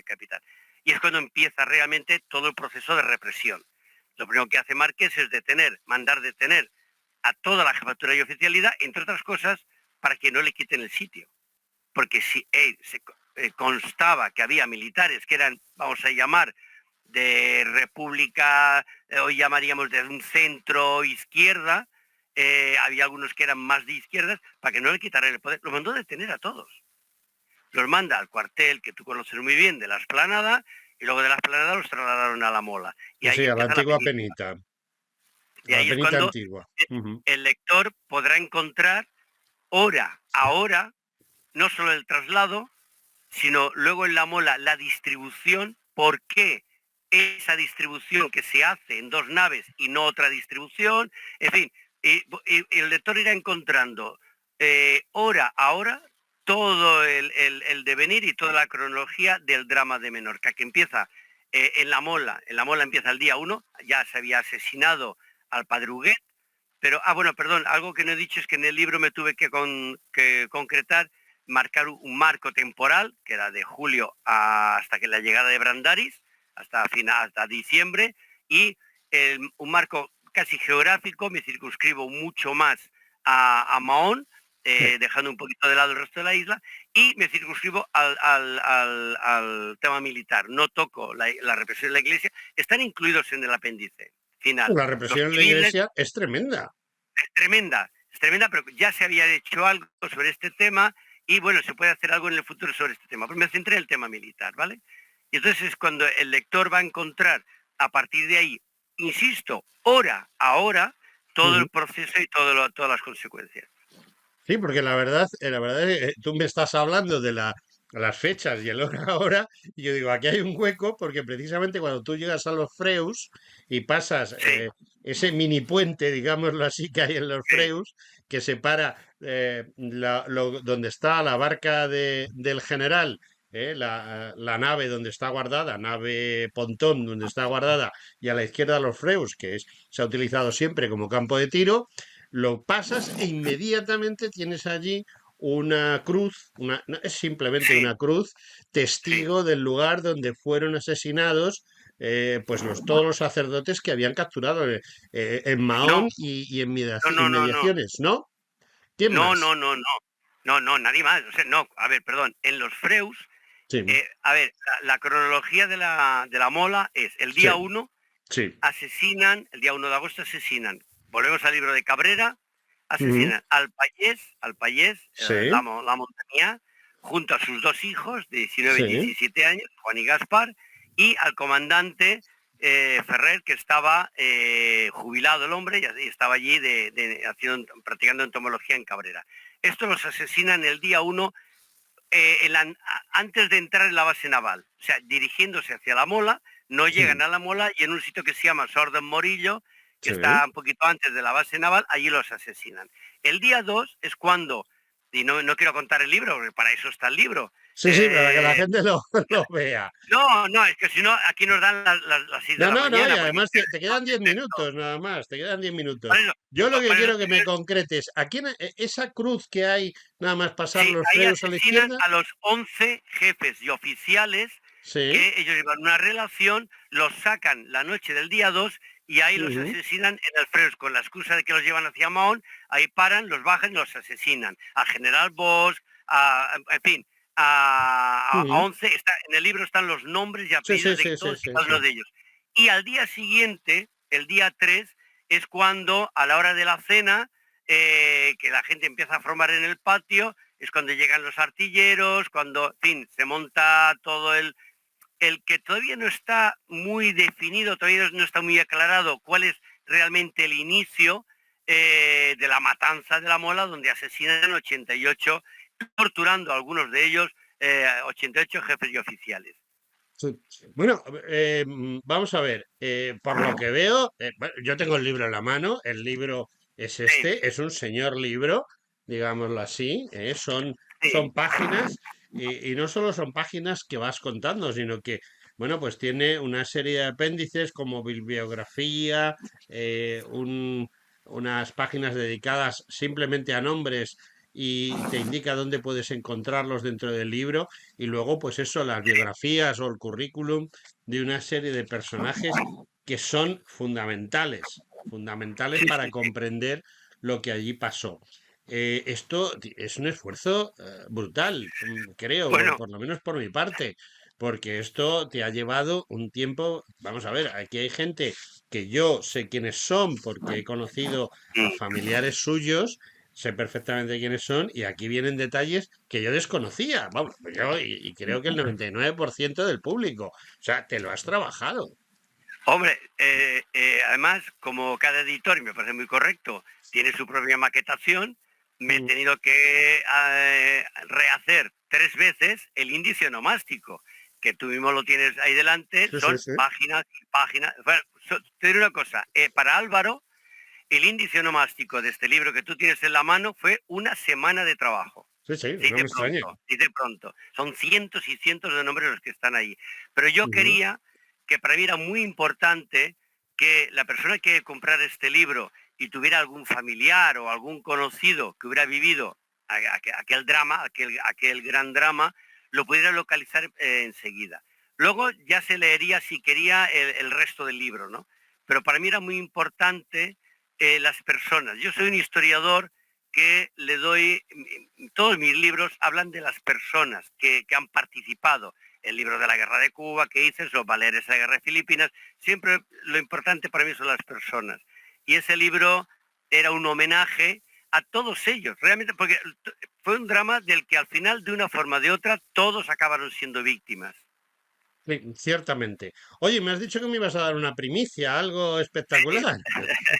capitán. Y es cuando empieza realmente todo el proceso de represión. Lo primero que hace Márquez es mandar detener a toda la jefatura y oficialidad, entre otras cosas, para que no le quiten el sitio. Porque si constaba que había militares que eran, vamos a llamar, de república, hoy llamaríamos de un centro izquierda, había algunos que eran más de izquierdas, para que no le quitaran el poder. Los mandó a detener a todos. Los manda al cuartel, que tú conoces muy bien, de la Explanada, y luego de la Explanada los trasladaron a la Mola. Y ahí Sí, a la empieza la antigua penita. penita, Y a la ahí es penita cuando antigua. el lector podrá encontrar hora a hora, no solo el traslado, sino luego en la Mola la distribución. ¿Por qué esa distribución que se hace en 2 naves y no otra distribución? En fin, y el lector irá encontrando hora a hora todo el devenir y toda la cronología del drama de Menorca, que empieza en la Mola. En la Mola empieza el día 1, ya se había asesinado al padre Huguet, pero, bueno, perdón, algo que no he dicho es que en el libro me tuve que concretar, marcar un marco temporal, que era de julio hasta que la llegada de Brandaris, hasta diciembre, y un marco casi geográfico. Me circunscribo mucho más a Mahón, dejando un poquito de lado el resto de la isla, y me circunscribo al tema militar. No toco la represión de la Iglesia, están incluidos en el apéndice final. La Los represión en la civiles, Iglesia es tremenda. es tremenda, pero ya se había hecho algo sobre este tema y bueno, se puede hacer algo en el futuro sobre este tema. Pero me centré en el tema militar, ¿vale? Y entonces es cuando el lector va a encontrar a partir de ahí, insisto, hora a hora, todo el proceso y todas las consecuencias. Sí, porque la verdad es que tú me estás hablando de las fechas y el hora ahora, y yo digo, aquí hay un hueco, porque precisamente cuando tú llegas a los Freus y pasas Sí, ese mini puente, digámoslo así, que hay en los sí, Freus, que separa donde está la barca del general, la nave donde está guardada, nave pontón donde está guardada, y a la izquierda los Freus, se ha utilizado siempre como campo de tiro, lo pasas e inmediatamente tienes allí una cruz, no, es simplemente sí, una cruz, sí. testigo del lugar donde fueron asesinados pues todos los sacerdotes que habían capturado en Mahón No, y en no. inmediaciones, ¿no? ¿Quién No, más? no, no, no. No, nadie más. O sea, no, a ver, perdón. En los Freus, Sí, a ver, la cronología de la Mola es el sí, día 1 sí. asesinan, el día 1 de agosto asesinan, volvemos al libro de Cabrera, Ujú, asesinan al Payés, sí, la montaña, junto a sus 2 hijos de 19 y sí. 17 años, Juan y Gaspar, y al comandante Ferrer, que estaba jubilado el hombre y estaba allí practicando entomología en Cabrera. Estos los asesinan el día 1 antes de entrar en la base naval, o sea, dirigiéndose hacia la Mola, no llegan a la Mola y en un sitio que se llama Sordon Morillo, que Sí. está un poquito antes de la base naval, allí los asesinan. El día 2 es cuando, y no quiero contar el libro, porque para eso está el libro. Sí, sí, para que la eh, gente lo vea. no, es que si no, aquí nos dan las 6 de No, la no, no, y mañana, porque además te quedan 10 esto. minutos nada más, te quedan 10 Por minutos. eso, Yo lo que por eso quiero que me concretes, aquí esa cruz que hay, nada más pasar sí, los ahí freos a la asesinan izquierda, a los 11 jefes y oficiales sí, que ellos llevan una relación, los sacan la noche del día 2 y ahí los ujú, asesinan en el Freus con la excusa de que los llevan hacia Mahón, ahí paran, los bajan y los asesinan. Al general Bosch, en fin, a ujú, 11, en el libro están los nombres y sí, sí, apellidos de sí, sí, todos y sí, cada sí. uno de ellos. Y al día siguiente, el día 3, es cuando a la hora de la cena, que la gente empieza a formar en el patio, es cuando llegan los artilleros, cuando, en fin, se monta todo el que todavía no está muy definido, todavía no está muy aclarado cuál es realmente el inicio de la matanza de la Mola, donde asesinan 88, torturando a algunos de ellos, 88 jefes y oficiales. Sí. Bueno, vamos a ver, por lo que veo, bueno, yo tengo el libro en la mano, el libro es Sí, este, es un señor libro, digámoslo así, son sí, páginas y no solo son páginas que vas contando, sino que, bueno, pues tiene una serie de apéndices como bibliografía, unas páginas dedicadas simplemente a nombres y te indica dónde puedes encontrarlos dentro del libro y luego pues eso, las biografías o el currículum de una serie de personajes que son fundamentales Sí, para sí, sí. comprender lo que allí pasó. Es un esfuerzo brutal, creo, Bueno, por lo menos por mi parte, porque esto te ha llevado un tiempo. Vamos a ver, aquí hay gente que yo sé quiénes son porque he conocido a mm, familiares suyos, sé perfectamente quiénes son, y aquí vienen detalles que yo desconocía, vamos, yo y creo que el 99% del público. O sea, te lo has trabajado. hombre, además, como cada editor, y me parece muy correcto, tiene su propia maquetación, me he Mm, tenido que rehacer 3 veces el índice onomástico, que tú mismo lo tienes ahí delante, sí, sí, son sí. páginas y páginas. Bueno, te diré una cosa, para Álvaro, el índice onomástico de este libro que tú tienes en la mano fue una semana de trabajo. Sí, sí, Sí, no me de extraña. pronto, sí, de pronto. Son cientos y cientos de nombres los que están ahí. Pero yo Ujú. quería, que para mí era muy importante que la persona que comprara este libro y tuviera algún familiar o algún conocido que hubiera vivido aquel drama, aquel gran drama, lo pudiera localizar enseguida. Luego ya se leería si quería el resto del libro, ¿no? Pero para mí era muy importante las personas. Yo soy un historiador que le doy, todos mis libros hablan de las personas que han participado. El libro de la guerra de Cuba que hice, los Baleares de la guerra de Filipinas, siempre lo importante para mí son las personas. Y ese libro era un homenaje a todos ellos, realmente, porque fue un drama del que al final, de una forma o de otra, todos acabaron siendo víctimas. Sí, ciertamente. Oye, me has dicho que me ibas a dar una primicia, algo espectacular.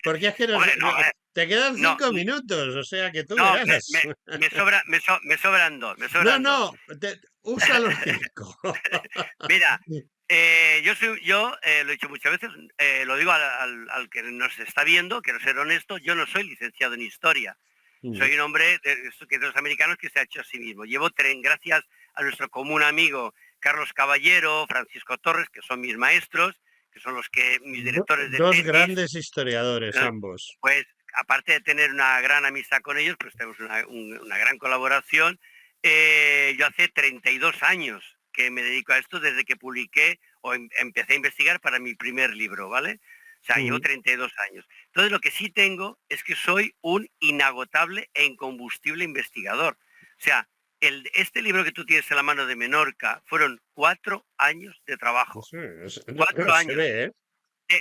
Porque es que Hombre, no, te quedan no, 5 minutos, o sea que tú no, verás. me sobran dos, me No, sobran dos. no, usa los 5. Mira, yo lo he dicho muchas veces, lo digo al que nos está viendo, quiero ser honesto, yo no soy licenciado en historia. Ujú. Soy un hombre de los americanos que se ha hecho a sí mismo. Gracias a nuestro común amigo Carlos Caballero, Francisco Torres, que son mis maestros, que son mis directores de Dos tesis, grandes historiadores, eh, ambos. pues aparte de tener una gran amistad con ellos, pues tenemos una gran colaboración. Yo hace 32 años que me dedico a esto desde que publiqué o empecé a investigar para mi primer libro, ¿vale? O sea, llevo Ujú. 32 años. Entonces lo que sí tengo es que soy un inagotable e incombustible investigador. O sea, este libro que tú tienes en la mano de Menorca fueron 4 años de trabajo. Sí, Cuatro se años. ve, ¿eh?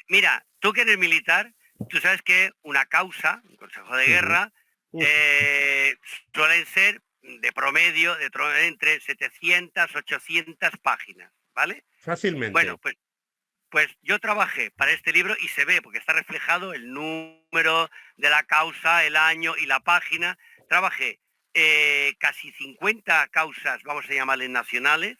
Mira, tú que eres militar, tú sabes que una causa, un consejo de Ujú. guerra, Uf, eh, suelen ser de promedio entre 700, 800 páginas, ¿vale? Bueno, fácilmente. pues yo trabajé para este libro y se ve, porque está reflejado el número de la causa, el año y la página. Trabajé casi 50 causas, vamos a llamarles nacionales,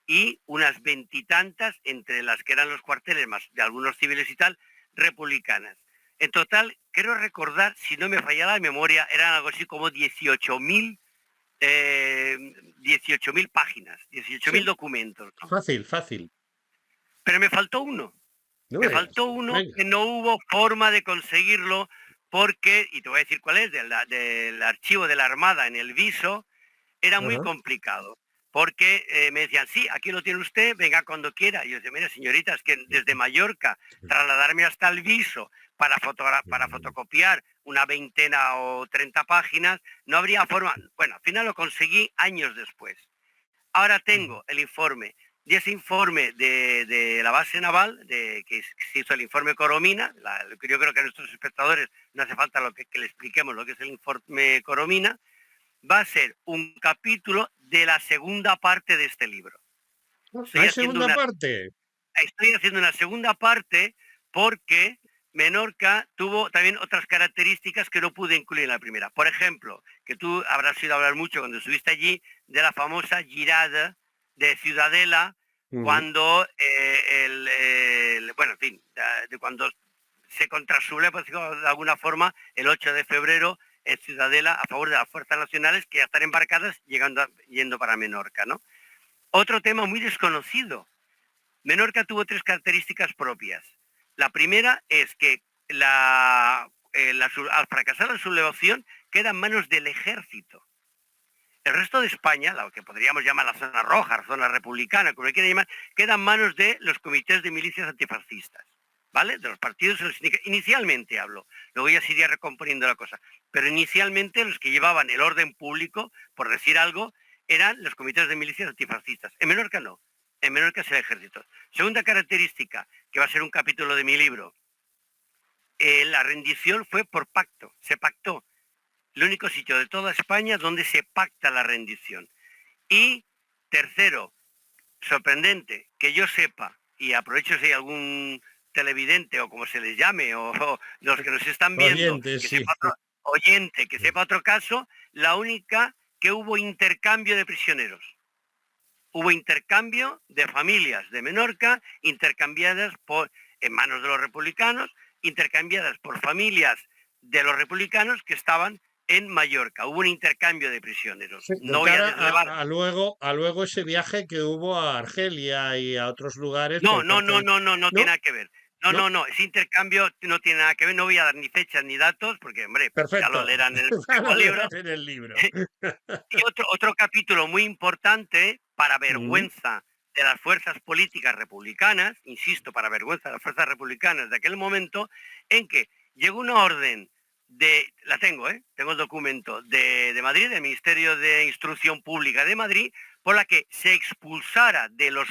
y unas veintitantas, entre las que eran los cuarteles más de algunos civiles y tal, republicanas. En total, quiero recordar, si no me falla la memoria, eran algo así como 18.000 páginas, dieciocho Sí, mil documentos, ¿no? fácil, fácil. Pero me faltó uno. No me Me digas. faltó uno Venga. que no hubo forma de conseguirlo porque, y te voy a decir cuál es, del archivo de la Armada en el Viso, era muy Ajá. complicado. Porque me decían, sí, aquí lo tiene usted, venga cuando quiera. Y yo decía, mira, señorita, es que desde Mallorca, trasladarme hasta el Viso para fotocopiar una veintena o 30 páginas, no habría forma. Bueno, al final lo conseguí años después. Ahora tengo el informe, y ese informe de la base naval, que se hizo el informe Coromina, yo creo que a nuestros espectadores no hace falta que le expliquemos lo que es el informe Coromina, va a ser un capítulo de la segunda parte de este libro. Estoy Hay haciendo segunda una parte. Estoy haciendo una segunda parte porque Menorca tuvo también otras características que no pude incluir en la primera. Por ejemplo, que tú habrás oído hablar mucho cuando estuviste allí de la famosa girada de Ciudadela, Ujú. cuando, bueno, en fin, de cuando se contrasuble, por decirlo de alguna forma, el 8 de febrero en Ciudadela a favor de las fuerzas nacionales que ya están embarcadas yendo para Menorca, ¿no? Otro tema muy desconocido. Menorca tuvo tres características propias. La primera es que al fracasar la sublevación, queda en manos del ejército. El resto de España, lo que podríamos llamar la zona roja, la zona republicana, como le quieran llamar, queda en manos de los comités de milicias antifascistas, ¿vale? De los partidos, inicialmente hablo, luego ya se iría recomponiendo la cosa, pero inicialmente los que llevaban el orden público, por decir algo, eran los comités de milicias antifascistas. En Menorca no, en Menorca es el ejército. Segunda característica, que va a ser un capítulo de mi libro, la rendición fue por pacto, se pactó. El único sitio de toda España donde se pacta la rendición. Y tercero, sorprendente, que yo sepa, y aprovecho si hay algún televidente o como se les llame, o los que nos están viendo, Oyentes, que sí. sepa otro oyente, que sepa otro caso, la única que hubo intercambio de prisioneros. Hubo intercambio de familias de Menorca, intercambiadas en manos de los republicanos, intercambiadas por familias de los republicanos que estaban en Mallorca. Hubo un intercambio de prisioneros. Sí, de No voy a cara desvelar. a luego ese viaje que hubo a Argelia y a otros lugares No, por no, parte no, de... no, no, no tiene ¿No? nada que ver. No, ¿No? no, no, ese intercambio no tiene nada que ver. No voy a dar ni fechas ni datos, porque, hombre, ya lo Perfecto. leerán en el Ya lo próximo libro. leerás en el libro. Y otro capítulo muy importante, para Mm, vergüenza de las fuerzas políticas republicanas, insisto, para vergüenza de las fuerzas republicanas de aquel momento, en que llegó una orden la tengo, tengo el documento de Madrid, del Ministerio de Instrucción Pública de Madrid, por la que se expulsara de los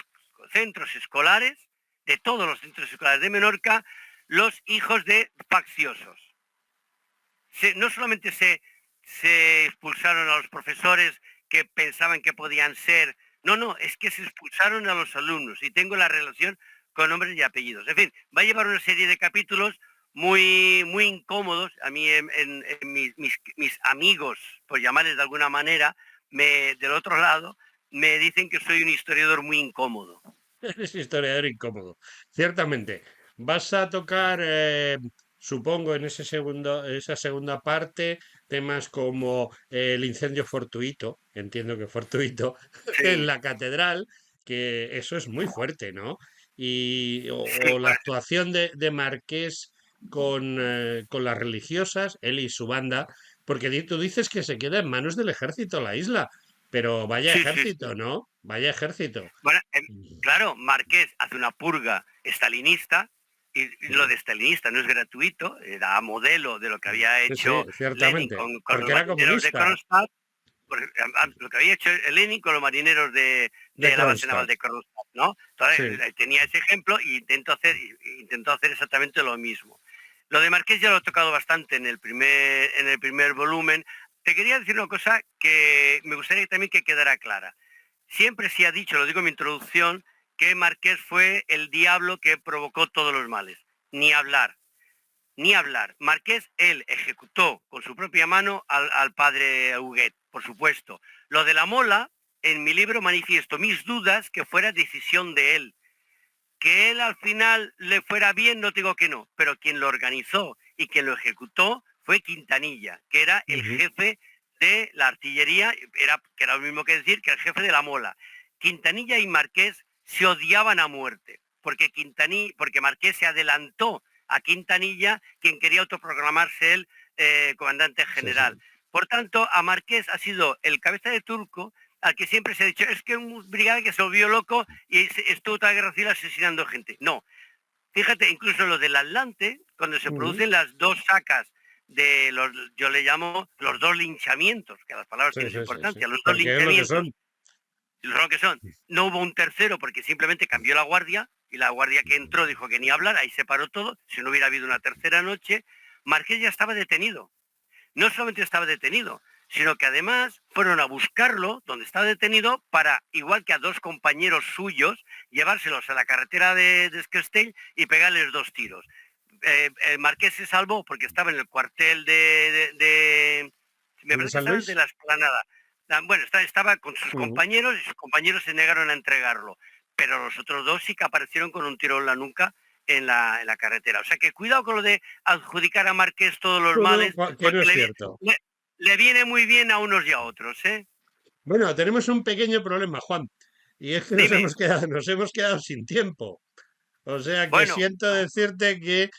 centros escolares, de todos los centros escolares de Menorca, los hijos de facciosos. No solamente se expulsaron a los profesores que pensaban que podían ser, no, es que se expulsaron a los alumnos y tengo la relación con nombres y apellidos. En fin, va a llevar una serie de capítulos muy, muy incómodos. A mí mis amigos, por llamarles de alguna manera, del otro lado, me dicen que soy un historiador muy incómodo. Eres historiador incómodo. Ciertamente. Vas a tocar, supongo, en esa segunda parte, temas como el incendio fortuito, entiendo que fortuito, en Sí, la catedral, que eso es muy fuerte, ¿no? sí, O la bueno, actuación de Marqués con las religiosas, él y su banda, porque tú dices que se queda en manos del ejército la isla, pero vaya sí, sí, sí. ejército, ¿no? Vaya ejército. Bueno, claro, Marqués hace una purga estalinista y lo de estalinista no es gratuito, era modelo de lo que había Sí, sí, hecho Lenin ciertamente, con los porque era marineros de comunista Kronstadt, lo que había hecho Lenin con los marineros de de la base naval Kronstadt. de Kronstadt, ¿no? Entonces, Sí. tenía ese ejemplo y intentó hacer exactamente lo mismo. Lo de Marqués ya lo he tocado bastante en el primer volumen. Te quería decir una cosa que me gustaría también que quedara clara. Siempre se ha dicho, lo digo en mi introducción, que Marqués fue el diablo que provocó todos los males. Ni hablar, ni hablar. Marqués, él ejecutó con su propia mano al padre Huguet, por supuesto. Lo de la mola, en mi libro manifiesto mis dudas que fuera decisión de él. Que él al final le fuera bien, no digo que no, pero quien lo organizó y quien lo ejecutó fue Quintanilla, que era el Ujú. jefe de la artillería, que era lo mismo que decir que el jefe de la mola. Quintanilla y Marqués se odiaban a muerte, porque Marqués se adelantó a Quintanilla, quien quería autoproclamarse él comandante Sí, sí. general. Por tanto, a Marqués ha sido el cabeza de turco al que siempre se ha dicho, es que un brigada que se volvió loco y estuvo toda la guerra civil asesinando gente. No, fíjate, incluso los del Atlante, cuando se Ujú. producen las dos sacas de los, yo le llamo los dos linchamientos, que las palabras Sí, tienen su sí, sí, sí. importancia, los dos Porque es lo que linchamientos, son. lo que son, no hubo un tercero porque simplemente cambió la guardia y la guardia que entró dijo que ni hablar, ahí se paró todo, si no hubiera habido una tercera noche, Marqués ya estaba detenido. No solamente estaba detenido, sino que además fueron a buscarlo donde estaba detenido para, igual que a dos compañeros suyos, llevárselos a la carretera de Esquestell y pegarles dos tiros. El Marqués se salvó porque estaba en el cuartel me ¿De parece que San estaba de Luis? la Esplanada. Bueno, estaba con sus Ujú. compañeros y sus compañeros se negaron a entregarlo. Pero los otros dos sí que aparecieron con un tiro en la nuca en la carretera. O sea que cuidado con lo de adjudicar a Marqués todos los Todo males, que no porque es cierto. le viene muy bien a unos y a otros, ¿eh? Bueno, tenemos un pequeño problema, Juan, y es que Dime. nos hemos quedado sin tiempo. O sea que Bueno, siento decirte que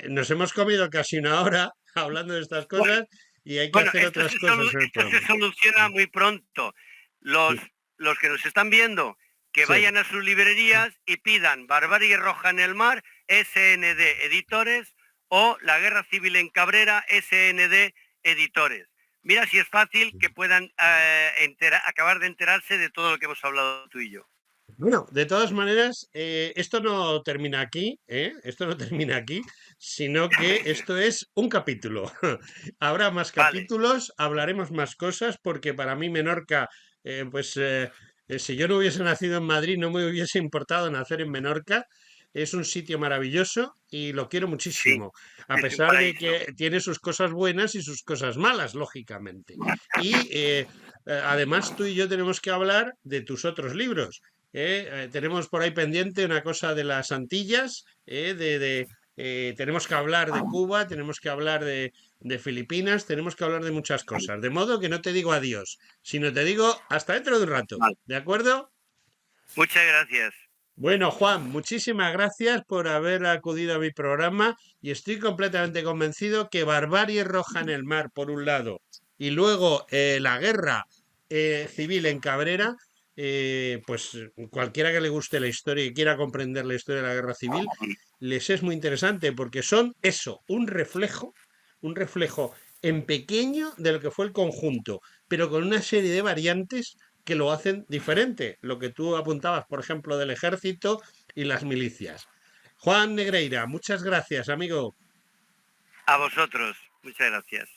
nos hemos comido casi una hora hablando de estas Bueno, cosas y hay que bueno, hacer otras cosas en el esto se programa. soluciona muy pronto. Los, Sí, los que nos están viendo, que sí. vayan a sus librerías y pidan Barbarie Roja en el Mar, SND Editores, o La Guerra Civil en Cabrera, SND Editores. Mira si es fácil que puedan acabar de enterarse de todo lo que hemos hablado tú y yo. Bueno, de todas maneras, esto no termina aquí, ¿eh? Esto no termina aquí, sino que esto es un capítulo. Habrá más Vale, capítulos, hablaremos más cosas, porque para mí Menorca, si yo no hubiese nacido en Madrid, no me hubiese importado nacer en Menorca. Es un sitio maravilloso y lo quiero sí, muchísimo, a es un pesar de paraíso. que tiene sus cosas buenas y sus cosas malas, lógicamente. Y además tú y yo tenemos que hablar de tus otros libros. Tenemos por ahí pendiente una cosa de las Antillas, tenemos que hablar de Cuba, tenemos que hablar de Filipinas, tenemos que hablar de muchas cosas. De modo que no te digo adiós, sino te digo hasta dentro de un rato. Vale. ¿De acuerdo? Muchas gracias. Bueno, Juan, muchísimas gracias por haber acudido a mi programa y estoy completamente convencido que Barbarie Roja en el Mar, por un lado, y luego la guerra civil en Cabrera, pues cualquiera que le guste la historia y quiera comprender la historia de la guerra civil, les es muy interesante porque son eso, un reflejo en pequeño de lo que fue el conjunto, pero con una serie de variantes que lo hacen diferente. Lo que tú apuntabas, por ejemplo, del ejército y las milicias. Juan Negreira, muchas gracias, amigo. A vosotros. Muchas gracias.